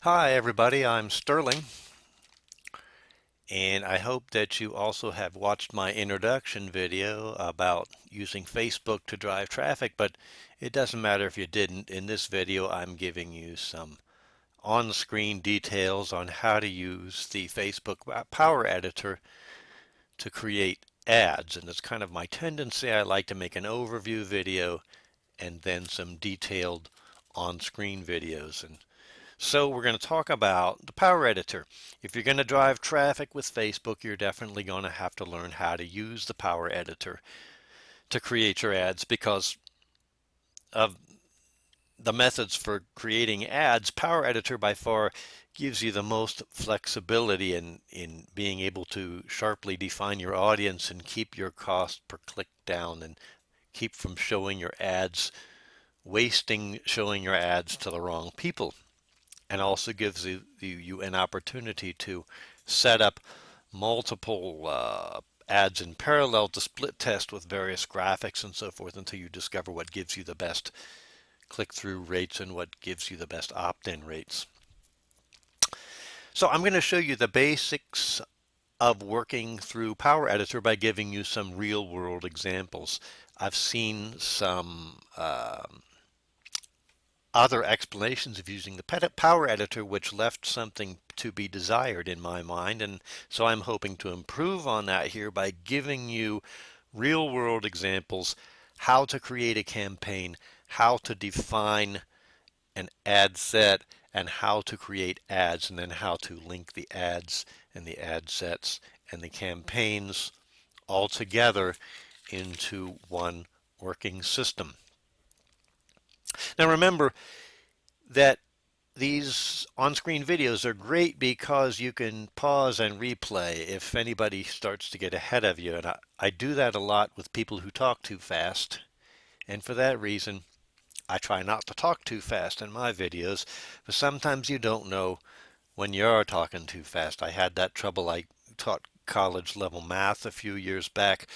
Hi everybody, I'm Sterling, and I hope that you also have watched my introduction video about using Facebook to drive traffic, but it doesn't matter if you didn't. In this video, I'm giving you some on-screen details on how to use the Facebook Power Editor to create ads, and it's kind of my tendency. I like to make an overview video and then some detailed on-screen videos. And so we're going to talk about the Power Editor. If you're going to drive traffic with Facebook, you're definitely going to have to learn how to use the Power Editor to create your ads because of the methods for creating ads. Power Editor by far gives you the most flexibility in being able to sharply define your audience and keep your cost per click down and keep from showing your ads, wasting showing your ads to the wrong people, and also gives you an opportunity to set up multiple ads in parallel to split test with various graphics and so forth until you discover what gives you the best click-through rates and what gives you the best opt-in rates. So I'm going to show you the basics of working through Power Editor by giving you some real-world examples. I've seen some other explanations of using the Power Editor which left something to be desired in my mind, and so I'm hoping to improve on that here by giving you real-world examples, how to create a campaign, how to define an ad set, and how to create ads, and then how to link the ads and the ad sets and the campaigns all together into one working system. Now remember that these on-screen videos are great because you can pause and replay if anybody starts to get ahead of you. And I do that a lot with people who talk too fast. And for that reason, I try not to talk too fast in my videos, but sometimes you don't know when you're talking too fast. I had that trouble. I taught college level math a few years back,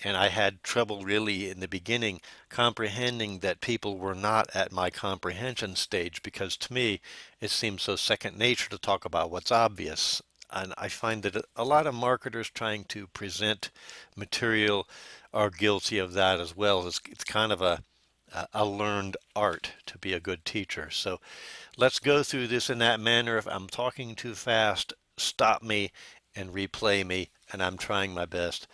and I had trouble really in the beginning comprehending that people were not at my comprehension stage because to me it seems so second nature to talk about what's obvious. And I find that a lot of marketers trying to present material are guilty of that as well. It's kind of a learned art to be a good teacher. So let's go through this in that manner. If I'm talking too fast, stop me and replay me, and I'm trying my best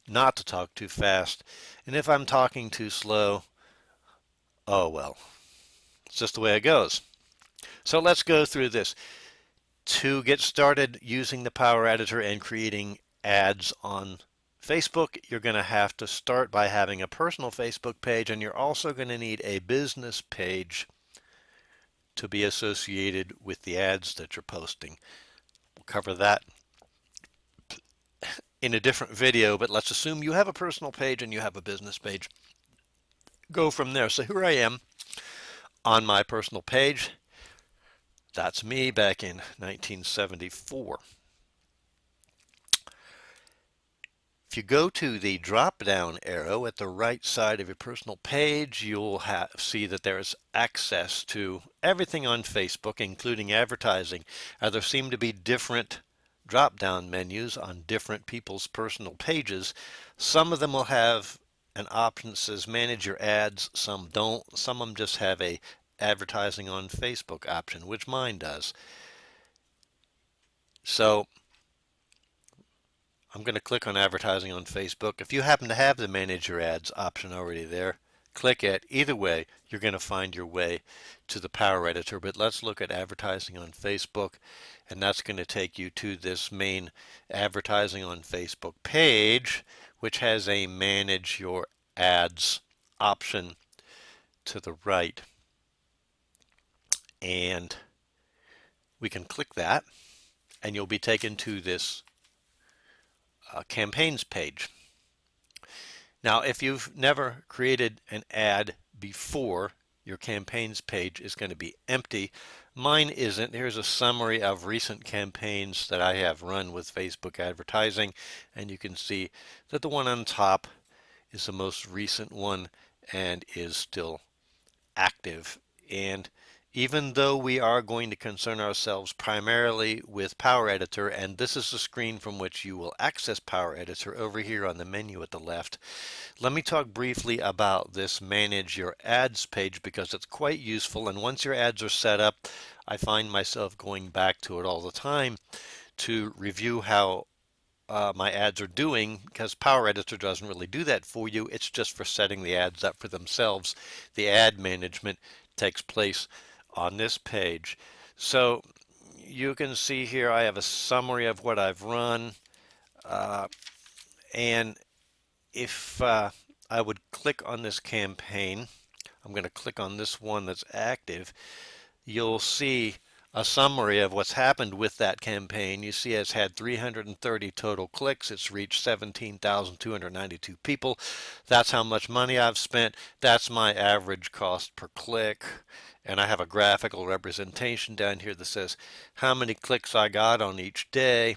not to talk too fast. And if I'm talking too slow, oh well, it's just the way it goes. So let's go through this. To get started using the Power Editor and creating ads on Facebook, you're going to have to start by having a personal Facebook page, and you're also going to need a business page to be associated with the ads that you're posting. We'll cover that in a different video, but let's assume you have a personal page and you have a business page. Go from there. So here I am on my personal page. That's me back in 1974. If you go to the drop-down arrow at the right side of your personal page, you'll see that there's access to everything on Facebook, including advertising. There seem to be different drop-down menus on different people's personal pages. Some of them will have an option that says manage your ads, some don't. Some of them just have a advertising on Facebook option, which mine does. So I'm going to click on advertising on Facebook. If you happen to have the manage your ads option already there, click it. Either way, you're going to find your way to the Power Editor. But let's look at advertising on Facebook, and that's going to take you to this main advertising on Facebook page, which has a manage your ads option to the right. And we can click that, and you'll be taken to this campaigns page. Now, if you've never created an ad before, your campaigns page is going to be empty. Mine isn't. Here's a summary of recent campaigns that I have run with Facebook advertising, and you can see that the one on top is the most recent one and is still active. And even though we are going to concern ourselves primarily with Power Editor, and this is the screen from which you will access Power Editor over here on the menu at the left, let me talk briefly about this Manage Your Ads page because it's quite useful, and once your ads are set up, I find myself going back to it all the time to review how my ads are doing, because Power Editor doesn't really do that for you. It's just for setting the ads up for themselves. The ad management takes place on this page. So you can see here I have a summary of what I've run, and if I would click on this campaign, I'm going to click on this one that's active, you'll see a summary of what's happened with that campaign. You see it's had 330 total clicks. It's reached 17,292 people. That's how much money I've spent. That's my average cost per click. And I have a graphical representation down here that says how many clicks I got on each day,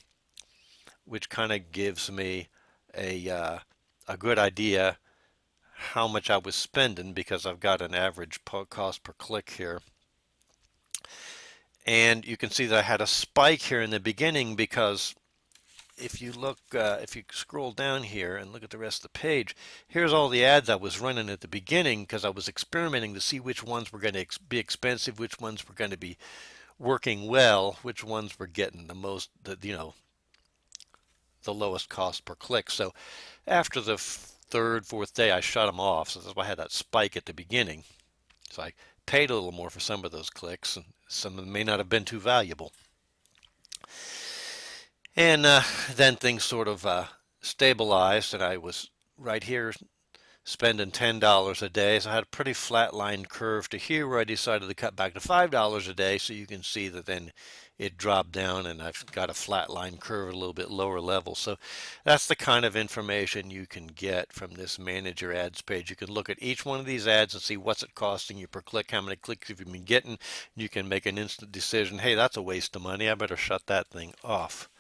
which kind of gives me a good idea how much I was spending because I've got an average cost per click here. And you can see that I had a spike here in the beginning because if you look, if you scroll down here and look at the rest of the page, here's all the ads I was running at the beginning because I was experimenting to see which ones were going to be expensive, which ones were going to be working well, which ones were getting the most, the lowest cost per click. So after the third, fourth day, I shut them off. So that's why I had that spike at the beginning. So I paid a little more for some of those clicks, and some of them may not have been too valuable. And then things sort of stabilized, and I was right here spending $10 a day. So I had a pretty flat line curve to here where I decided to cut back to $5 a day. So you can see that then it dropped down and I've got a flat line curve at a little bit lower level. So that's the kind of information you can get from this Manage Your Ads page. You can look at each one of these ads and see what's it costing you per click, how many clicks have you been getting. You can make an instant decision, hey, that's a waste of money. I better shut that thing off.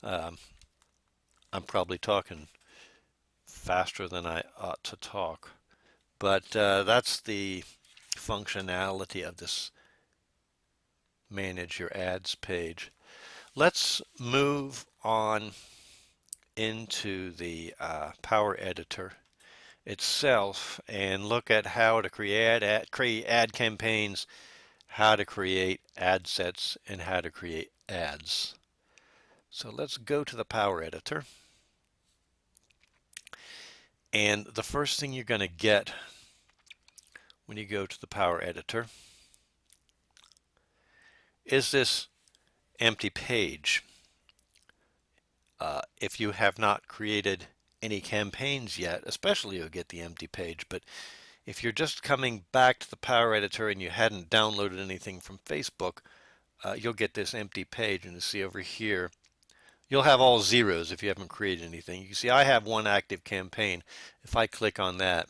I'm probably talking faster than I ought to talk, but that's the functionality of this Manage Your Ads page. Let's move on into the Power Editor itself and look at how to create ad campaigns, how to create ad sets, and how to create ads. So let's go to the Power Editor. And the first thing you're going to get when you go to the Power Editor is this empty page. If you have not created any campaigns yet, especially you'll get the empty page, but if you're just coming back to the Power Editor and you hadn't downloaded anything from Facebook, you'll get this empty page, and you see over here you'll have all zeros if you haven't created anything. You can see I have one active campaign. If I click on that,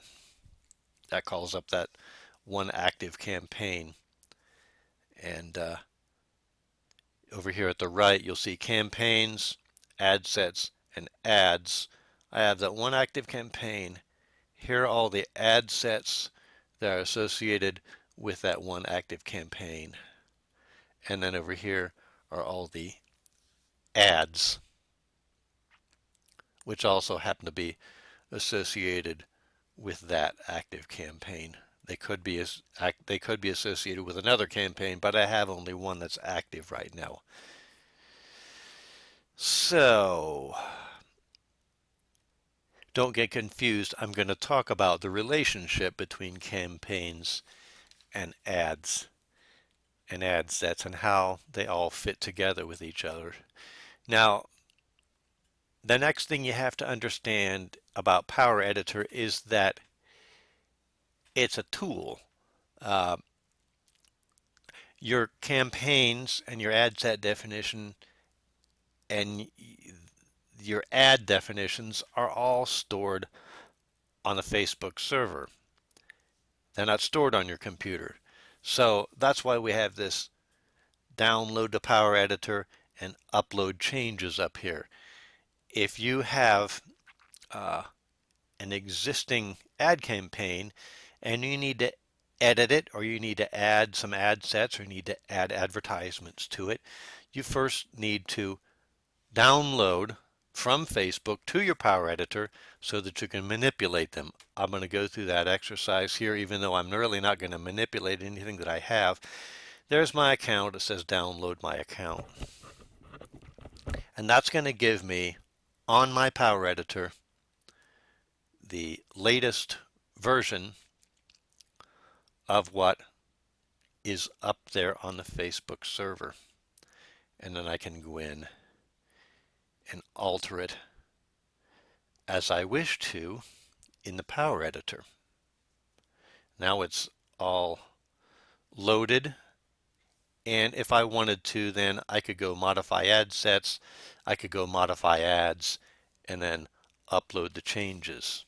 that calls up that one active campaign. And over here at the right, you'll see campaigns, ad sets, and ads. I have that one active campaign. Here are all the ad sets that are associated with that one active campaign. And then over here are all the ads, which also happen to be associated with that active campaign. They could be associated with another campaign, but I have only one that's active right now. So don't get confused. I'm going to talk about the relationship between campaigns and ads and ad sets and how they all fit together with each other. Now, the next thing you have to understand about Power Editor is that it's a tool. Your campaigns and your ad set definition and your ad definitions are all stored on a Facebook server. They're not stored on your computer. So that's why we have this download the Power Editor and upload changes up here. If you have an existing ad campaign and you need to edit it, or you need to add some ad sets, or you need to add advertisements to it, you first need to download from Facebook to your Power Editor so that you can manipulate them. I'm going to go through that exercise here, even though I'm really not going to manipulate anything that I have. There's my account. It says download my account. And that's going to give me on my Power Editor the latest version of what is up there on the Facebook server. And then I can go in and alter it as I wish to in the Power Editor. Now it's all loaded, and if I wanted to, then I could go modify ad sets, I could go modify ads, and then upload the changes.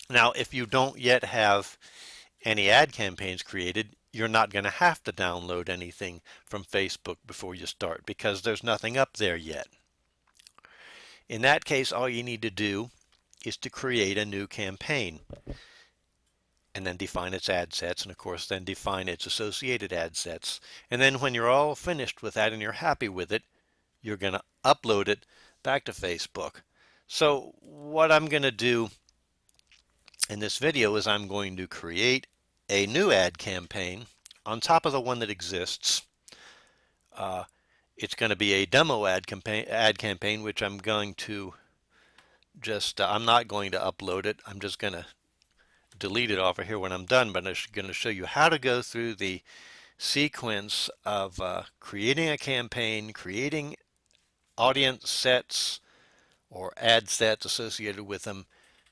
Now, if you don't yet have any ad campaigns created, you're not going to have to download anything from Facebook before you start because there's nothing up there yet. In that case, all you need to do is to create a new campaign and then define its ad sets, and of course then define its associated ad sets. And then when you're all finished with that and you're happy with it, you're going to upload it back to Facebook. So what I'm going to do in this video is I'm going to create a new ad campaign on top of the one that exists. It's going to be a demo ad campaign, which I'm going to just, I'm not going to upload it. I'm just going to delete it off of here when I'm done, but I'm going to show you how to go through the sequence of creating a campaign, creating audience sets or ad sets associated with them,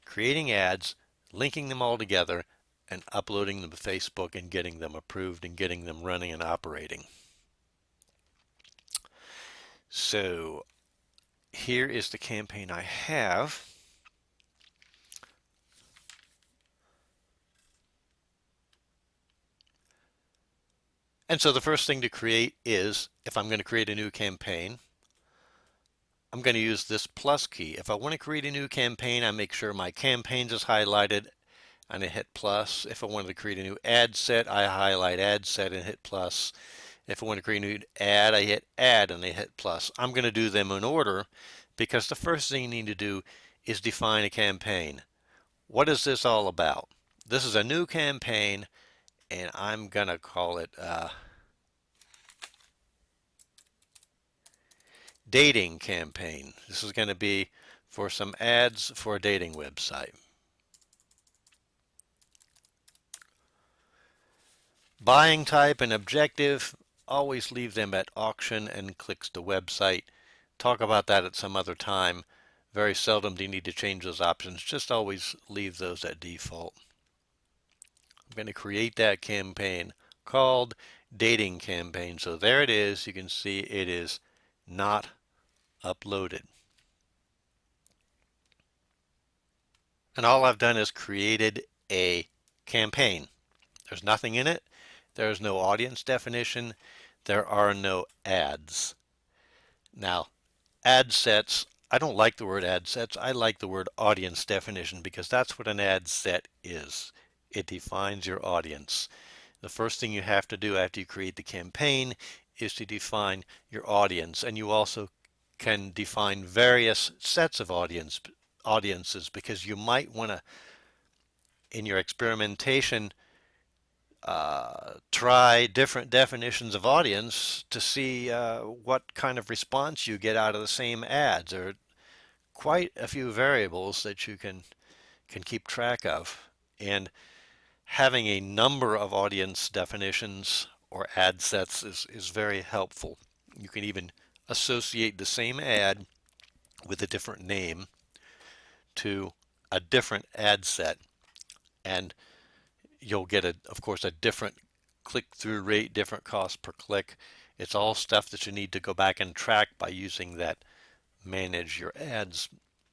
creating ads, linking them all together, and uploading them to Facebook and getting them approved and getting them running and operating. So here is the campaign I have. And so the first thing to create is, if I'm going to create a new campaign, I'm going to use this plus key. If I want to create a new campaign, I make sure my campaigns is highlighted and I hit plus. If I wanted to create a new ad set, I highlight ad set and hit plus. If I want to create a new ad, I hit add and I hit plus. I'm going to do them in order because the first thing you need to do is define a campaign. What is this all about? This is a new campaign, and I'm going to call it dating campaign. This is going to be for some ads for a dating website. Buying type and objective, always leave them at auction and clicks to website. Talk about that at some other time. Very seldom do you need to change those options. Just always leave those at default. I'm going to create that campaign called dating campaign. So there it is. You can see it is not uploaded. And all I've done is created a campaign. There's nothing in it. There's no audience definition. There are no ads. Now, ad sets, I don't like the word ad sets. I like the word audience definition because that's what an ad set is. It defines your audience. The first thing you have to do after you create the campaign is to define your audience, and you also can define various sets of audiences because you might want to, in your experimentation, try different definitions of audience to see what kind of response you get out of the same ads. There are quite a few variables that you can keep track of, and having a number of audience definitions or ad sets is very helpful. You can even associate the same ad with a different name to a different ad set, and you'll get, of course, a different click-through rate, different cost per click. It's all stuff that you need to go back and track by using that Manage Your Ads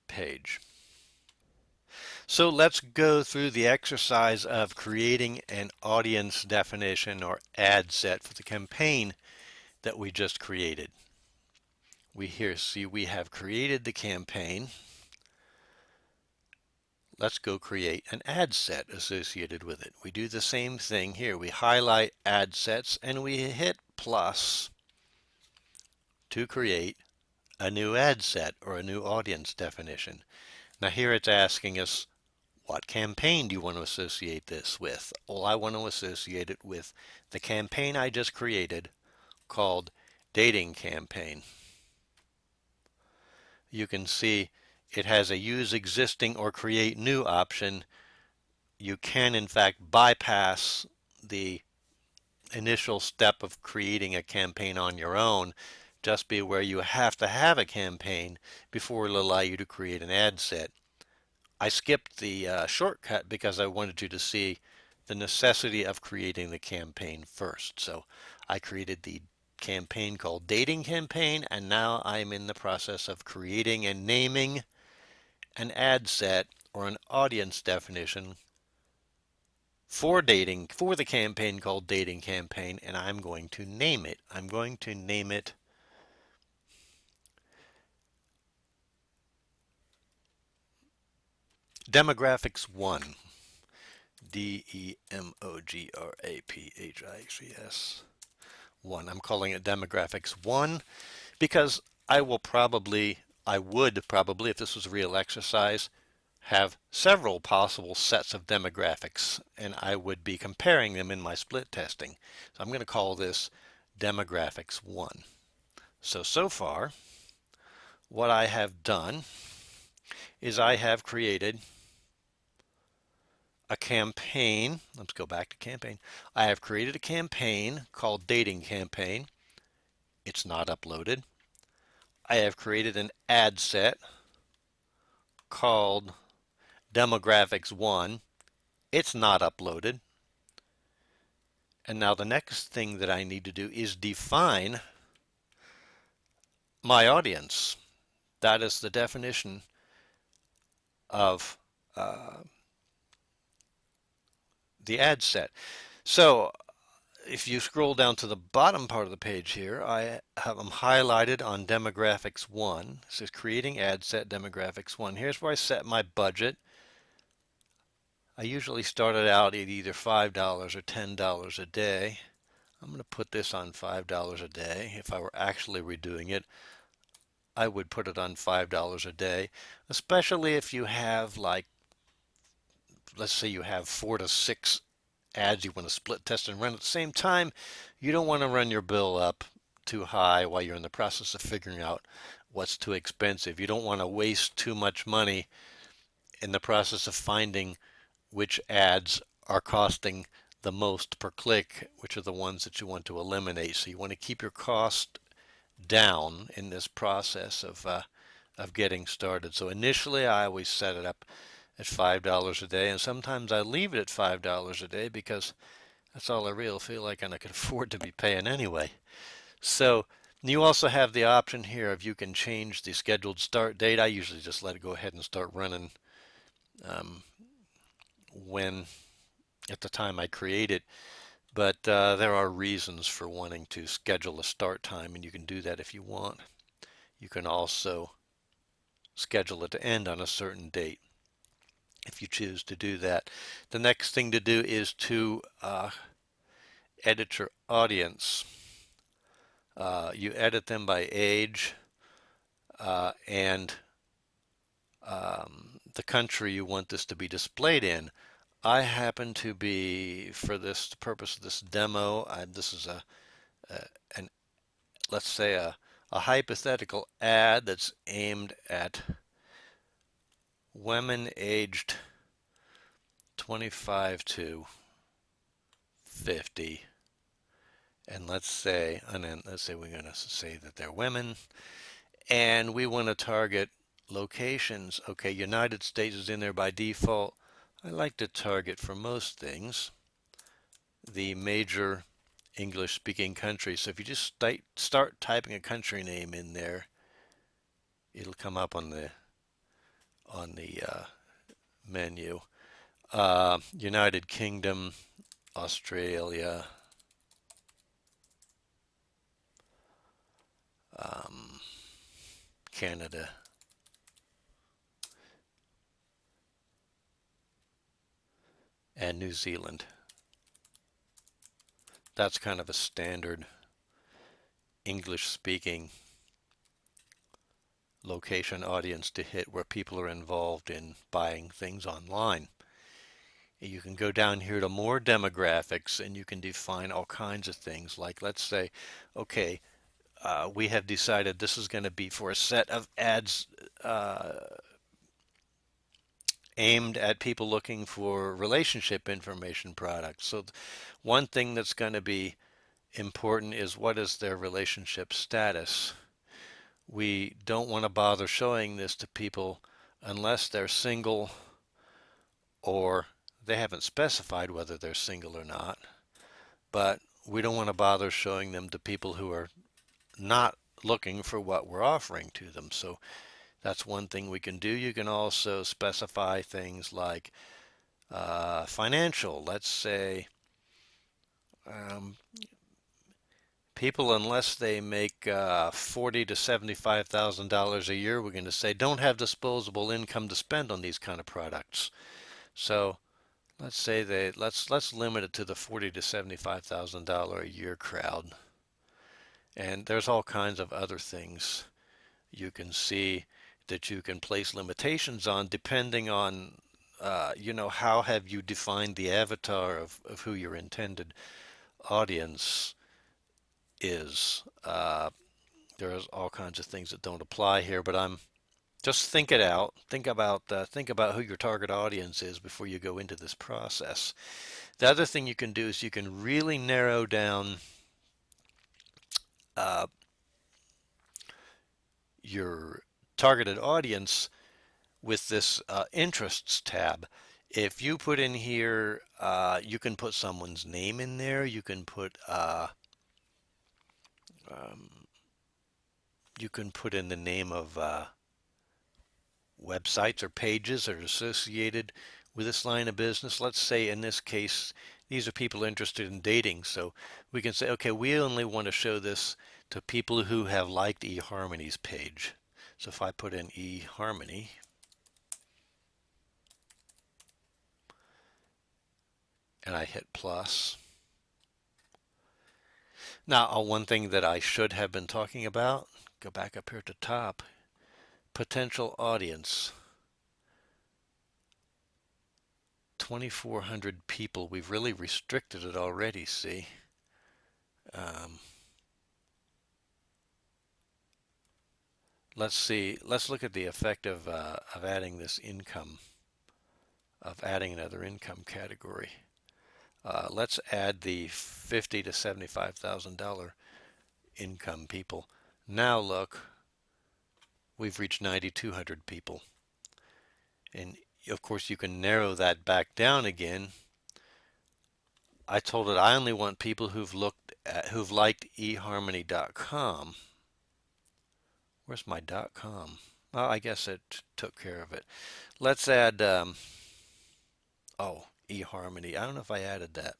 page. So let's go through the exercise of creating an audience definition or ad set for the campaign that we just created. We have created the campaign. let's go create an ad set associated with it. We do the same thing here. We highlight ad sets and we hit plus to create a new ad set or a new audience definition. Now here it's asking us, what campaign do you want to associate this with? Well, I want to associate it with the campaign I just created called Dating Campaign. You can see it has a use existing or create new option. You can in fact bypass the initial step of creating a campaign on your own. Just be aware you have to have a campaign before it'll allow you to create an ad set. I skipped the shortcut because I wanted you to see the necessity of creating the campaign first. So I created the campaign called Dating Campaign, and now I'm in the process of creating and naming an ad set or an audience definition for the campaign called Dating Campaign, and I'm going to name it. I'm going to name it Demographics 1. Demographics 1. I'm calling it Demographics 1 because I would probably, if this was a real exercise, have several possible sets of demographics, and I would be comparing them in my split testing. So I'm going to call this Demographics 1. So far, what I have done is I have created a campaign. Let's go back to campaign. I have created a campaign called Dating Campaign. It's not uploaded. I have created an ad set called Demographics 1. It's not uploaded. And now the next thing that I need to do is define my audience. That is the definition of the ad set. So if you scroll down to the bottom part of the page here, I have them highlighted on Demographics 1. It says Creating Ad Set Demographics 1. Here's where I set my budget. I usually started out at either $5 or $10 a day. I'm going to put this on $5 a day. If I were actually redoing it, I would put it on $5 a day, especially if you have, like, let's say you have 4 to 6 ads you want to split test and run at the same time. You don't want to run your bill up too high while you're in the process of figuring out what's too expensive. You don't want to waste too much money in the process of finding which ads are costing the most per click, which are the ones that you want to eliminate. So you want to keep your cost down in this process of getting started. So initially I always set it up at $5 a day, and sometimes I leave it at $5 a day because that's all I really feel like and I can afford to be paying anyway. So you also have the option here of you can change the scheduled start date. I usually just let it go ahead and start running when at the time I create it. But there are reasons for wanting to schedule a start time, and you can do that if you want. You can also schedule it to end on a certain date if you choose to do that. The next thing to do is to edit your audience. You edit them by age and the country you want this to be displayed in. I happen to be, for this purpose of this demo, this is let's say a hypothetical ad that's aimed at women aged 25 to 50, and let's say we're going to say that they're women, and we want to target locations. Okay, United States is in there by default. I like to target, for most things, the major English-speaking countries. So if you just start typing a country name in there, it'll come up on the menu. United Kingdom, Australia, Canada, and New Zealand. That's kind of a standard English-speaking location audience to hit where people are involved in buying things online. You can go down here to more demographics and you can define all kinds of things. Like, let's say, okay, we have decided this is going to be for a set of ads aimed at people looking for relationship information products. So one thing that's going to be important is what is their relationship status. We don't want to bother showing this to people unless they're single or they haven't specified whether they're single or not. But we don't want to bother showing them to people who are not looking for what we're offering to them. So that's one thing we can do. You can also specify things like financial. Let's say people, unless they make $40,000 to $75,000 a year, we're going to say don't have disposable income to spend on these kind of products. So let's say let's limit it to the $40,000 to $75,000 a year crowd. And there's all kinds of other things you can see that you can place limitations on depending on how have you defined the avatar of who your intended audience is. There's all kinds of things that don't apply here, but I'm just think it out. Think about who your target audience is before you go into this process. The other thing you can do is you can really narrow down your targeted audience with this interests tab. If you put in here, you can put someone's name in there. You can put in the name of websites or pages that are associated with this line of business. Let's say in this case, these are people interested in dating. So we can say, okay, we only want to show this to people who have liked eHarmony's page. So if I put in eHarmony, and I hit plus. Now, one thing that I should have been talking about, go back up here to top, potential audience. 2,400 people. We've really restricted it already, see? Let's look at the effect of adding this income, of adding another income category. Let's add the $50,000 to $75,000 income people. Now look, we've reached 9,200 people. And of course you can narrow that back down again. I told it I only want people who've liked eHarmony.com. Where's my .com? Well, I guess it took care of it. Let's add eHarmony. I don't know if I added that.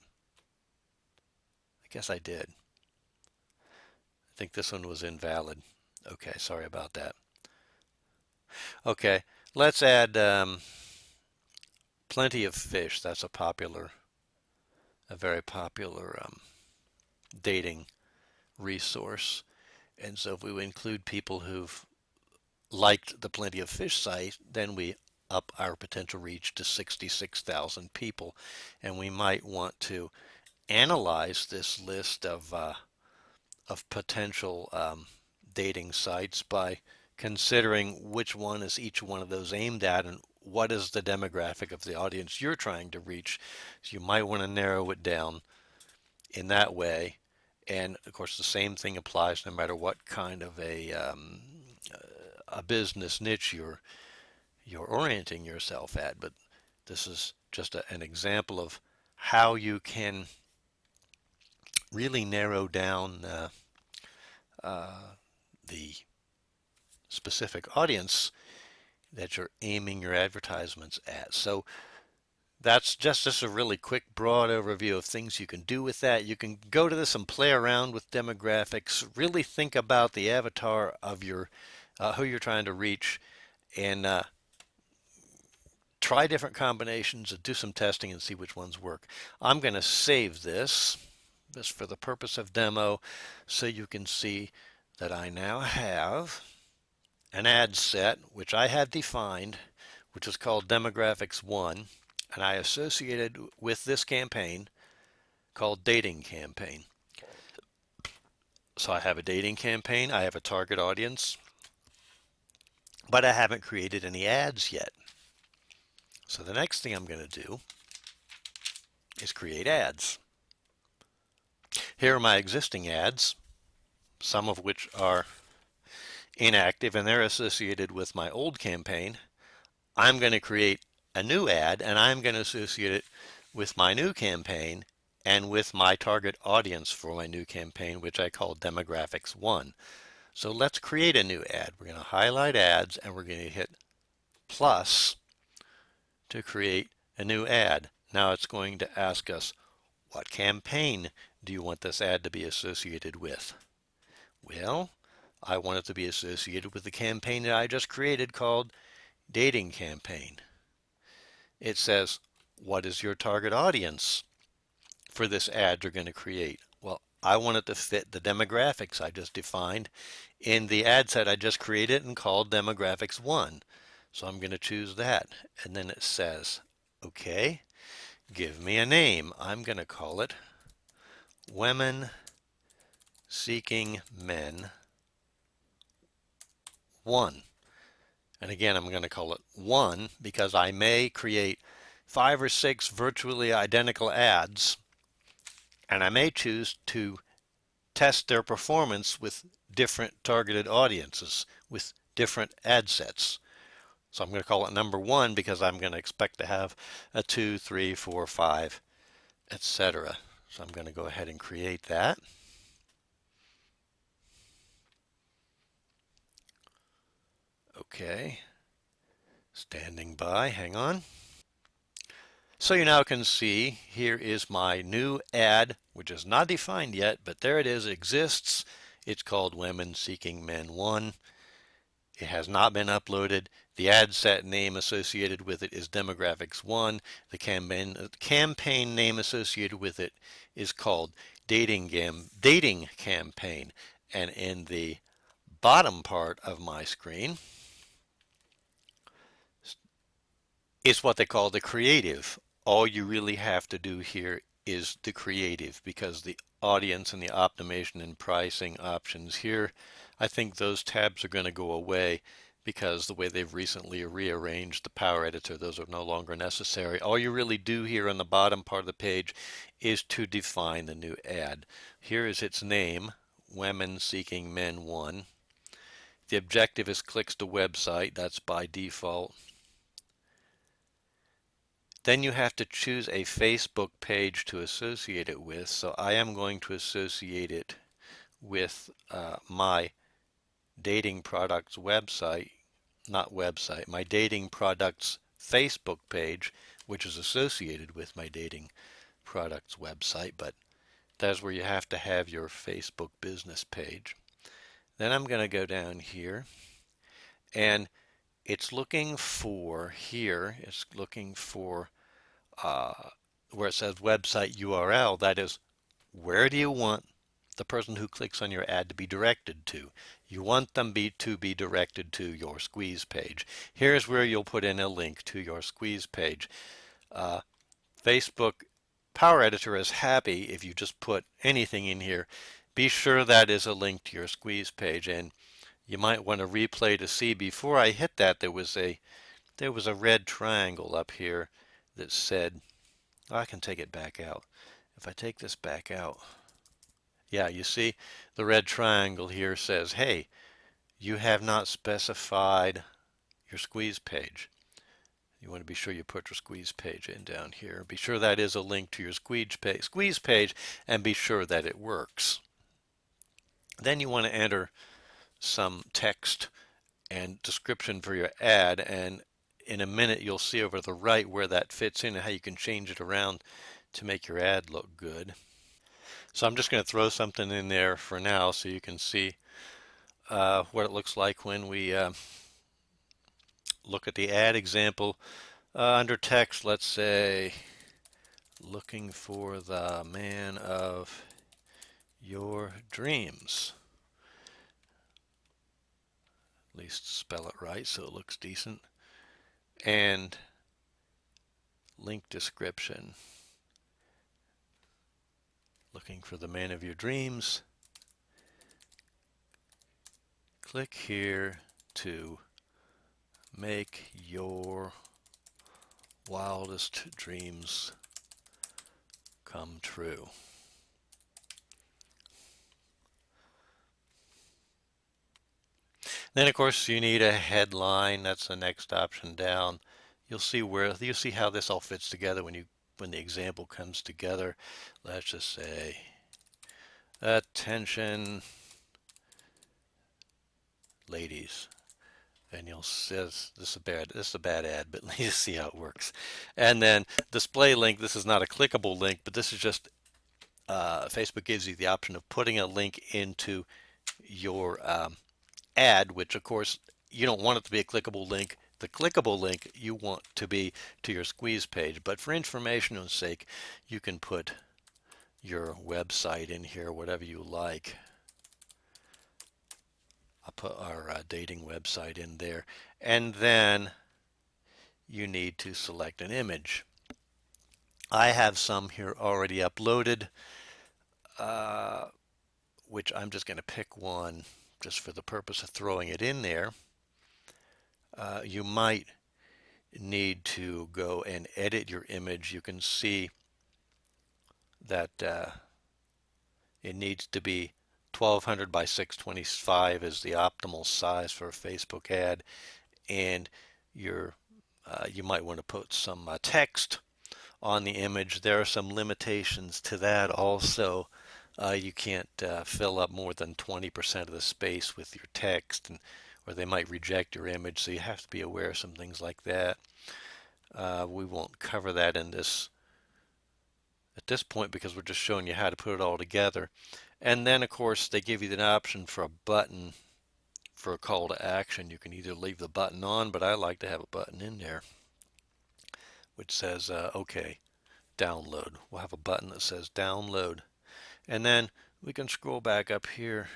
I guess I did. I think this one was invalid. Okay, sorry about that. Okay, let's add Plenty of Fish. That's a very popular dating resource. And so if we include people who've liked the Plenty of Fish site, then we up our potential reach to 66,000 people. And we might want to analyze this list of potential dating sites by considering which one is each one of those aimed at and what is the demographic of the audience you're trying to reach. So you might want to narrow it down in that way. And of course, the same thing applies no matter what kind of a business niche you're orienting yourself at. But this is just an example of how you can really narrow down the specific audience that you're aiming your advertisements at. So that's just a really quick, broad overview of things you can do with that. You can go to this and play around with demographics. Really think about the avatar of your who you're trying to reach, and try different combinations and do some testing and see which ones work. I'm going to save this for the purpose of demo so you can see that I now have an ad set which I had defined, which is called Demographics 1, and I associated with this campaign called Dating Campaign. So I have a dating campaign, I have a target audience, but I haven't created any ads yet. So the next thing I'm going to do is create ads. Here are my existing ads, some of which are inactive and they're associated with my old campaign. I'm going to create a new ad and I'm going to associate it with my new campaign and with my target audience for my new campaign, which I call Demographics 1. So let's create a new ad. We're going to highlight ads and we're going to hit plus to create a new ad. Now it's going to ask us, what campaign do you want this ad to be associated with? Well, I want it to be associated with the campaign that I just created called Dating Campaign. It says, what is your target audience for this ad you're going to create? Well, I want it to fit the demographics I just defined in the ad set I just created and called Demographics 1. So I'm going to choose that. And then it says, okay, give me a name. I'm going to call it Women Seeking Men 1. And again, I'm going to call it 1 because I may create 5 or 6 virtually identical ads, and I may choose to test their performance with different targeted audiences, with different ad sets. So I'm going to call it number 1 because I'm going to expect to have a 2, 3, 4, 5, etc. So I'm going to go ahead and create that. Okay, standing by, hang on. So you now can see here is my new ad, which is not defined yet, but there it is, it exists. It's called Women Seeking Men 1. It has not been uploaded. The ad set name associated with it is Demographics 1. The campaign name associated with it is called Dating Campaign. And in the bottom part of my screen is what they call the creative. All you really have to do here is the creative, because the audience and the optimization and pricing options here, I think those tabs are going to go away because the way they've recently rearranged the Power Editor, those are no longer necessary. All you really do here on the bottom part of the page is to define the new ad. Here is its name, Women Seeking Men 1. The objective is clicks to website, that's by default. Then you have to choose a Facebook page to associate it with. So I am going to associate it with my dating products website, not website, my dating products Facebook page, which is associated with my dating products website, but that's where you have to have your Facebook business page. Then I'm going to go down here and it's looking for here, it's looking for where it says website URL, that is, where do you want the person who clicks on your ad to be directed to? You want them to be directed to your squeeze page. Here's where you'll put in a link to your squeeze page. Facebook Power Editor is happy if you just put anything in here. Be sure that is a link to your squeeze page, and you might want to replay to see. Before I hit that, there was a red triangle up here that said, I can take it back out. If I take this back out, yeah, you see the red triangle here says, hey, you have not specified your squeeze page. You want to be sure you put your squeeze page in down here. Be sure that is a link to your squeeze page and be sure that it works. Then you want to enter some text and description for your ad, and in a minute you'll see over the right where that fits in and how you can change it around to make your ad look good. So I'm just going to throw something in there for now so you can see what it looks like when we look at the ad example. Under text, let's say, looking for the man of your dreams. At least spell it right so it looks decent. And link description. Looking for the man of your dreams. Click here to make your wildest dreams come true. Then of course you need a headline. That's the next option down. You'll see how this all fits together when the example comes together. Let's just say, attention ladies. And you'll see this is a bad ad, but let's see how it works. And then display link. This is not a clickable link, but this is just Facebook gives you the option of putting a link into your ad, which of course you don't want it to be a clickable link. The clickable link you want to be to your squeeze page, but for information's sake, you can put your website in here, whatever you like. I'll put our dating website in there, and then you need to select an image. I have some here already uploaded, which I'm just going to pick one just for the purpose of throwing it in there. You might need to go and edit your image. You can see that it needs to be 1200 by 625 is the optimal size for a Facebook ad, and you might want to put some text on the image. There are some limitations to that also. You can't fill up more than 20% of the space with your text, or they might reject your image, so you have to be aware of some things like that. We won't cover that at this point because we're just showing you how to put it all together. And then of course they give you the option for a button for a call to action. You can either leave the button on, but I like to have a button in there which says okay, download. We'll have a button that says download. And then we can scroll back up here,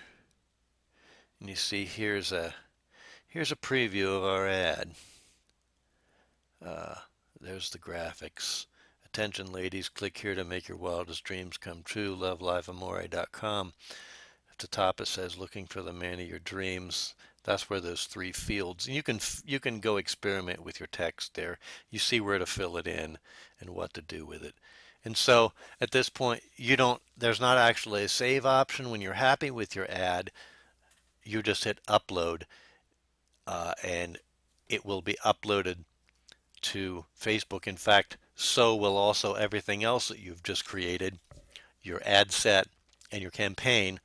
and you see here's a preview of our ad. There's the graphics. Attention ladies, click here to make your wildest dreams come true. LoveLifeAmore.com. At the top it says looking for the man of your dreams. That's where those three fields. And you can go experiment with your text there. You see where to fill it in and what to do with it. And so at this point, there's not actually a save option. When you're happy with your ad, you just hit upload, and it will be uploaded to Facebook. In fact, so will also everything else that you've just created, your ad set and your campaign.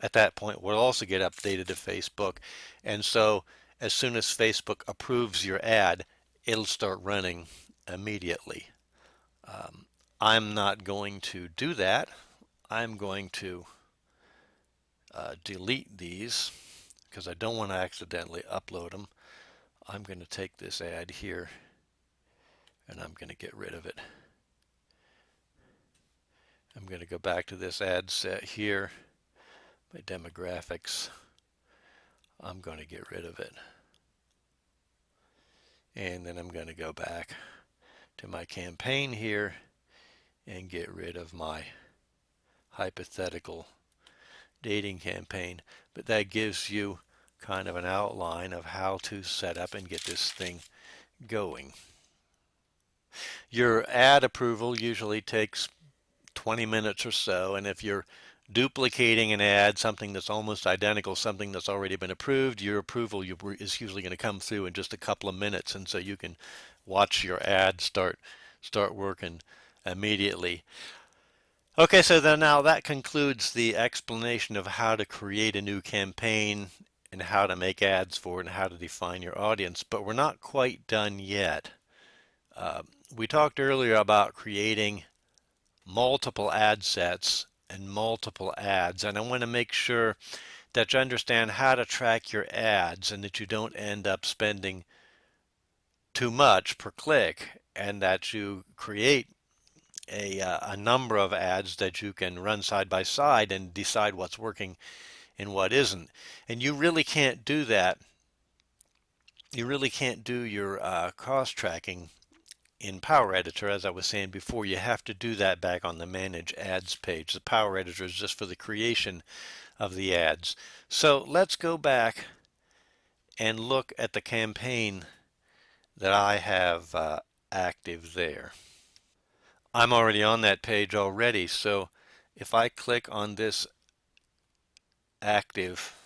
At that point, will also get updated to Facebook. And so as soon as Facebook approves your ad, it'll start running immediately. I'm not going to do that. I'm going to delete these because I don't want to accidentally upload them. I'm going to take this ad here and I'm going to get rid of it. I'm going to go back to this ad set here, my demographics. I'm going to get rid of it. And then I'm going to go back to my campaign here and get rid of my hypothetical dating campaign. But that gives you kind of an outline of how to set up and get this thing going. Your ad approval usually takes 20 minutes or so, and if you're duplicating an ad, something that's almost identical, something that's already been approved, your approval is usually going to come through in just a couple of minutes, and so you can watch your ad start working immediately. Okay, so then now that concludes the explanation of how to create a new campaign and how to make ads for it and how to define your audience, but we're not quite done yet. We talked earlier about creating multiple ad sets and multiple ads, and I want to make sure that you understand how to track your ads and that you don't end up spending too much per click and that you create a number of ads that you can run side by side and decide what's working and what isn't. And you really can't do that. You really can't do your cost tracking in Power Editor, as I was saying before. You have to do that back on the Manage Ads page. The Power Editor is just for the creation of the ads. So let's go back and look at the campaign that I have active there. I'm already on that page already, so if I click on this active,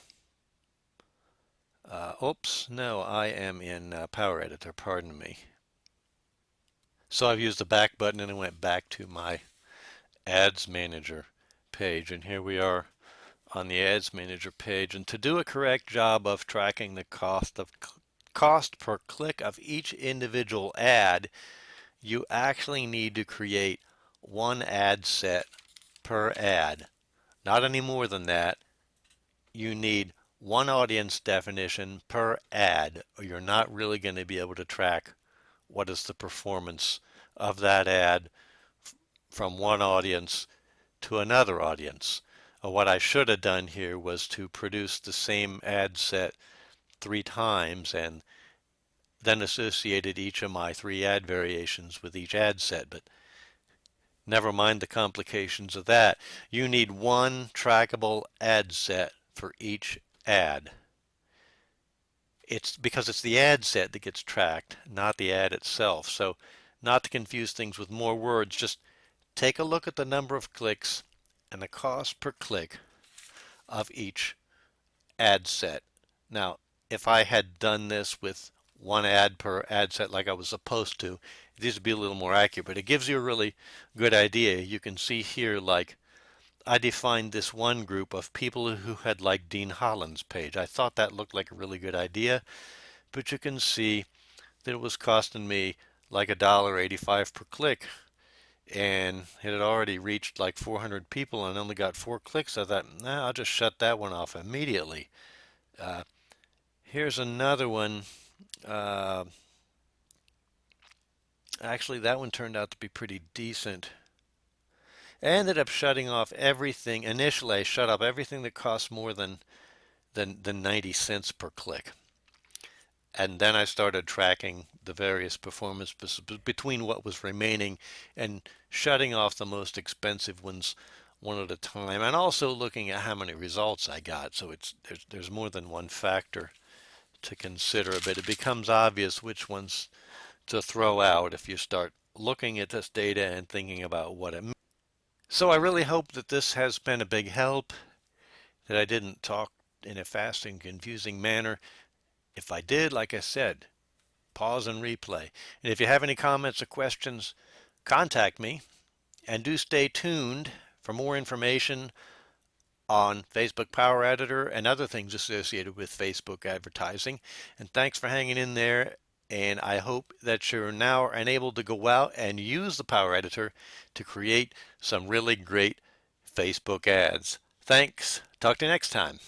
oops, no, I am in Power Editor, pardon me. So I've used the back button and it went back to my Ads Manager page, and here we are on the Ads Manager page. And to do a correct job of tracking the cost per click of each individual ad, you actually need to create one ad set per ad. Not any more than that. You need one audience definition per ad, or you're not really going to be able to track what is the performance of that ad from one audience to another audience. What I should have done here was to produce the same ad set 3 times and then associated each of my 3 ad variations with each ad set, but never mind the complications of that. You need one trackable ad set for each ad. It's because it's the ad set that gets tracked, not the ad itself. So not to confuse things with more words, just take a look at the number of clicks and the cost per click of each ad set. Now, if I had done this with one ad per ad set like I was supposed to, these would be a little more accurate, but it gives you a really good idea. You can see here, like, I defined this one group of people who had liked Dean Holland's page. I thought that looked like a really good idea, but you can see that it was costing me like $1.85 per click, and it had already reached like 400 people and only got 4 clicks. I thought, nah, I'll just shut that one off immediately. Here's another one. Uh, Actually, that one turned out to be pretty decent. I ended up shutting off everything. Initially, I shut off everything that cost more than 90 cents per click. And then I started tracking the various performance between what was remaining and shutting off the most expensive ones one at a time, and also looking at how many results I got. So there's more than one factor to consider, but it becomes obvious which ones to throw out if you start looking at this data and thinking about what it means. So I really hope that this has been a big help, that I didn't talk in a fast and confusing manner. If I did, like I said, pause and replay. And if you have any comments or questions, contact me, and do stay tuned for more information on Facebook Power Editor and other things associated with Facebook advertising. And thanks for hanging in there. And I hope that you're now enabled to go out and use the Power Editor to create some really great Facebook ads. Thanks. Talk to you next time.